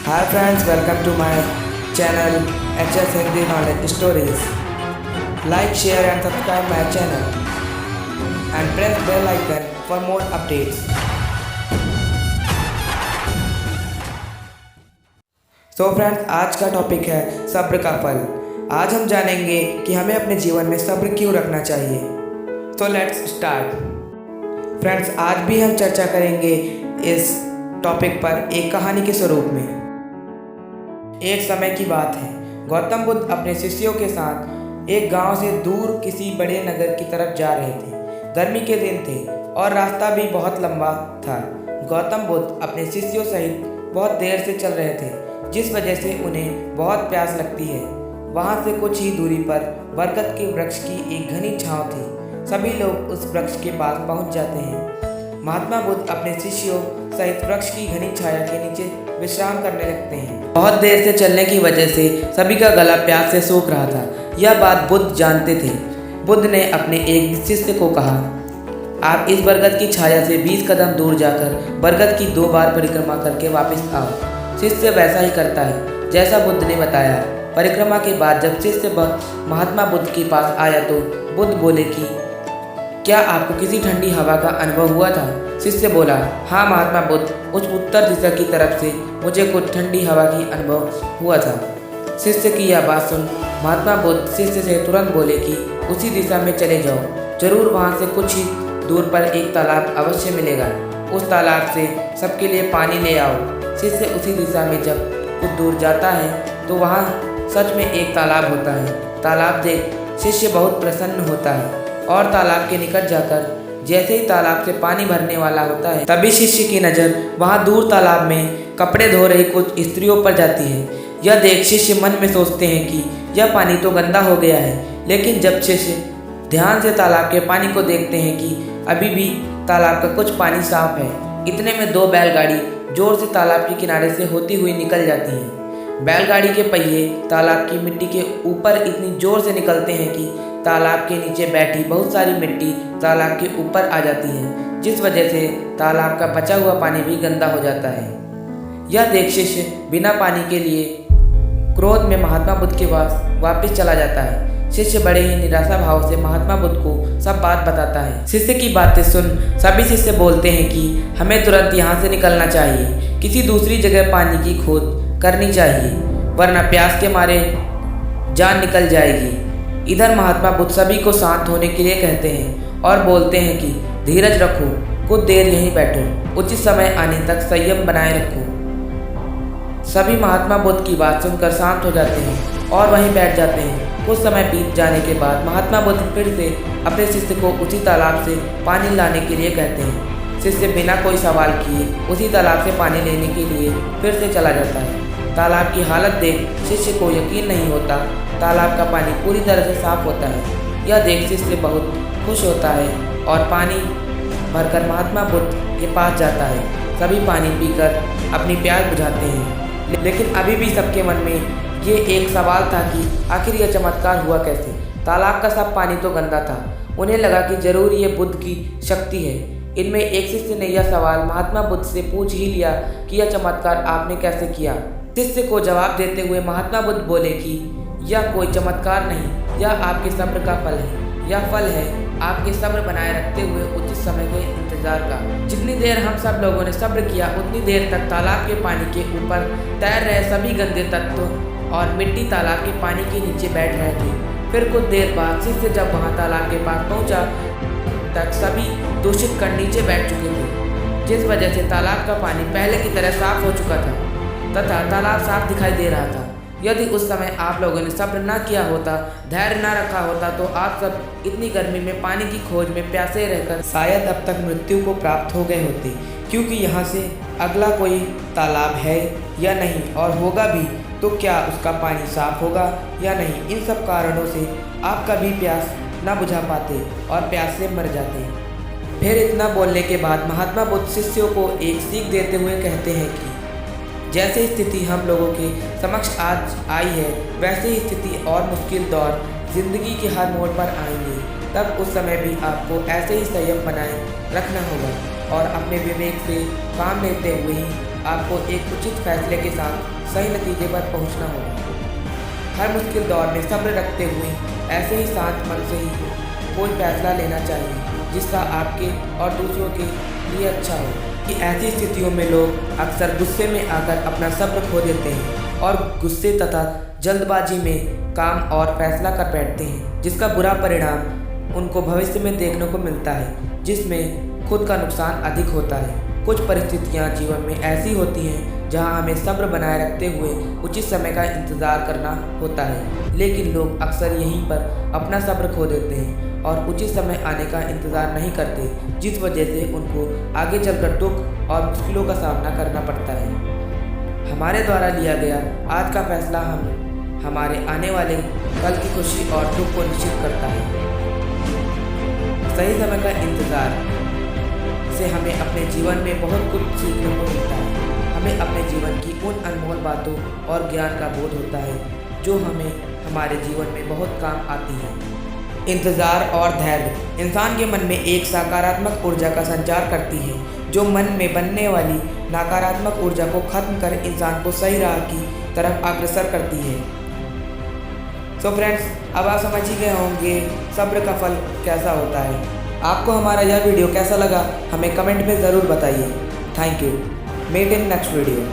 Hi friends, welcome to my channel HS Hindi Knowledge Stories. Like, share and subscribe my channel and press bell icon for more updates. So friends, आज का topic है सब्र का फल। आज हम जानेंगे कि हमें अपने जीवन में सब्र क्यों रखना चाहिए। तो लेट्स स्टार्ट। फ्रेंड्स, आज भी हम चर्चा करेंगे इस टॉपिक पर एक कहानी के स्वरूप में। एक समय की बात है, गौतम बुद्ध अपने शिष्यों के साथ एक गांव से दूर किसी बड़े नगर की तरफ जा रहे थे। गर्मी के दिन थे और रास्ता भी बहुत लंबा था। गौतम बुद्ध अपने शिष्यों सहित बहुत देर से चल रहे थे, जिस वजह से उन्हें बहुत प्यास लगती है। वहां से कुछ ही दूरी पर बरगद के वृक्ष की एक घनी छांव थी। सभी लोग उस वृक्ष के पास पहुंच जाते हैं। महात्मा बुद्ध अपने शिष्यों सहित वृक्ष की घनी छाया के नीचे विश्राम करने लगते हैं। बहुत देर से चलने की वजह से सभी का गला प्यास से सूख रहा था। यह बात बुद्ध जानते थे। बुद्ध ने अपने एक शिष्य को कहा, आप इस बरगद की छाया से 20 कदम दूर जाकर बरगद की 2 बार परिक्रमा करके वापस आओ। शिष्य वैसा ही करता है जैसा बुद्ध ने बताया। परिक्रमा के बाद जब शिष्य महात्मा बुद्ध के पास आया तो बुद्ध बोले कि क्या आपको किसी ठंडी हवा का अनुभव हुआ था? शिष्य बोला, हाँ महात्मा बुद्ध, उस उत्तर दिशा की तरफ से मुझे कुछ ठंडी हवा की अनुभव हुआ था। शिष्य की यह बात सुन महात्मा बुद्ध शिष्य से तुरंत बोले कि उसी दिशा में चले जाओ, जरूर वहाँ से कुछ ही दूर पर एक तालाब अवश्य मिलेगा। उस तालाब से सबके लिए पानी ले आओ। शिष्य उसी दिशा में जब कुछ दूर जाता है तो वहाँ सच में एक तालाब होता है। तालाब देख शिष्य बहुत प्रसन्न होता है और तालाब के निकट जाकर जैसे ही तालाब से पानी भरने वाला होता है, तभी शिष्य की नज़र वहाँ दूर तालाब में कपड़े धो रही कुछ स्त्रियों पर जाती है। यह देख शिष्य मन में सोचते हैं कि यह पानी तो गंदा हो गया है। लेकिन जब शिष्य ध्यान से तालाब के पानी को देखते हैं कि अभी भी तालाब का कुछ पानी साफ है, इतने में 2 बैलगाड़ी जोर से तालाब के किनारे से होती हुई निकल जाती हैं। बैलगाड़ी के पहिए तालाब की मिट्टी के ऊपर इतनी जोर से निकलते हैं कि तालाब के नीचे बैठी बहुत सारी मिट्टी तालाब के ऊपर आ जाती है, जिस वजह से तालाब का बचा हुआ पानी भी गंदा हो जाता है। यह देख शिष्य बिना पानी के लिए क्रोध में महात्मा बुद्ध के पास वापस चला जाता है। शिष्य बड़े ही निराशा भाव से महात्मा बुद्ध को सब बात बताता है। शिष्य की बातें सुन सभी शिष्य बोलते हैं कि हमें तुरंत यहाँ से निकलना चाहिए, किसी दूसरी जगह पानी की खोज करनी चाहिए, वरना प्यास के मारे जान निकल जाएगी। इधर महात्मा बुद्ध सभी को शांत होने के लिए कहते हैं और बोलते हैं कि धीरज रखो, कुछ देर यहीं बैठो, उचित समय आने तक संयम बनाए रखो। सभी महात्मा बुद्ध की बात सुनकर शांत हो जाते हैं और वहीं बैठ जाते हैं। कुछ समय बीत जाने के बाद महात्मा बुद्ध फिर से अपने शिष्य को उसी तालाब से पानी लाने के लिए कहते हैं। शिष्य बिना कोई सवाल किए उसी तालाब से पानी लेने के लिए फिर से चला जाता है। तालाब की हालत देख शिष्य को यकीन नहीं होता। तालाब का पानी पूरी तरह से साफ होता है। यह देख शिष्य बहुत खुश होता है और पानी भरकर महात्मा बुद्ध के पास जाता है। सभी पानी पीकर अपनी प्यास बुझाते हैं, लेकिन अभी भी सबके मन में ये एक सवाल था कि आखिर यह चमत्कार हुआ कैसे। तालाब का सब पानी तो गंदा था। उन्हें लगा कि जरूर ये बुद्ध की शक्ति है। इनमें एक शिष्य ने यह सवाल महात्मा बुद्ध से पूछ ही लिया कि यह चमत्कार आपने कैसे किया। शिष्य को जवाब देते हुए महात्मा बुद्ध बोले कि यह कोई चमत्कार नहीं, यह आपके सब्र का फल है। यह फल है आपके सब्र बनाए रखते हुए उचित समय के इंतजार का। जितनी देर हम सब लोगों ने सब्र किया, उतनी देर तक तालाब के पानी के ऊपर तैर रहे सभी गंदे तत्व और मिट्टी तालाब के पानी के नीचे बैठ रहे थे। फिर कुछ देर बाद शिष्य जब वहाँ तालाब के पास पहुँचा तक सभी दूषित कर नीचे बैठ चुके थे, जिस वजह से तालाब का पानी पहले की तरह साफ हो चुका था तथा तालाब साफ दिखाई दे रहा था। यदि उस समय आप लोगों ने सब्र न किया होता, धैर्य न रखा होता, तो आप सब इतनी गर्मी में पानी की खोज में प्यासे रहकर शायद अब तक मृत्यु को प्राप्त हो गए होते, क्योंकि यहाँ से अगला कोई तालाब है या नहीं, और होगा भी तो क्या उसका पानी साफ होगा या नहीं। इन सब कारणों से आप कभी प्यास न बुझा पाते और प्यास से मर जाते। फिर इतना बोलने के बाद महात्मा बुद्ध शिष्यों को एक सीख देते हुए कहते हैं कि जैसे स्थिति हम लोगों के समक्ष आज आई है, वैसे ही स्थिति और मुश्किल दौर जिंदगी के हर मोड़ पर आएंगे। तब उस समय भी आपको ऐसे ही संयम बनाए रखना होगा और अपने विवेक से काम लेते हुए ही आपको एक उचित फैसले के साथ सही नतीजे पर पहुंचना होगा। हर मुश्किल दौर में सब्र रखते हुए ऐसे ही शांत मन से ही कोई फैसला लेना चाहिए जिसका आपके और दूसरों के लिए अच्छा हो। कि ऐसी स्थितियों में लोग अक्सर गुस्से में आकर अपना सब्र खो देते हैं और गुस्से तथा जल्दबाजी में काम और फैसला कर बैठते हैं, जिसका बुरा परिणाम उनको भविष्य में देखने को मिलता है, जिसमें खुद का नुकसान अधिक होता है। कुछ परिस्थितियां जीवन में ऐसी होती हैं जहां हमें सब्र बनाए रखते हुए उचित समय का इंतज़ार करना होता है, लेकिन लोग अक्सर यहीं पर अपना सब्र खो देते हैं और उचित समय आने का इंतज़ार नहीं करते, जिस वजह से उनको आगे चलकर दुख और मुश्किलों का सामना करना पड़ता है। हमारे द्वारा लिया गया आज का फैसला हमारे आने वाले कल की खुशी और दुख को निश्चित करता है। सही समय का इंतज़ार से हमें अपने जीवन में बहुत कुछ सीखने को मिलता है। हमें अपने जीवन की उन अनमोल बातों और ज्ञान का बोध होता है जो हमें हमारे जीवन में बहुत काम आती है। इंतज़ार और धैर्य इंसान के मन में एक सकारात्मक ऊर्जा का संचार करती है, जो मन में बनने वाली नकारात्मक ऊर्जा को खत्म कर इंसान को सही राह की तरफ अग्रसर करती है। सो फ्रेंड्स, अब आप समझ ही गए होंगे सब्र का फल कैसा होता है। आपको हमारा यह वीडियो कैसा लगा हमें कमेंट में ज़रूर बताइए। Thank you. Meet in next video.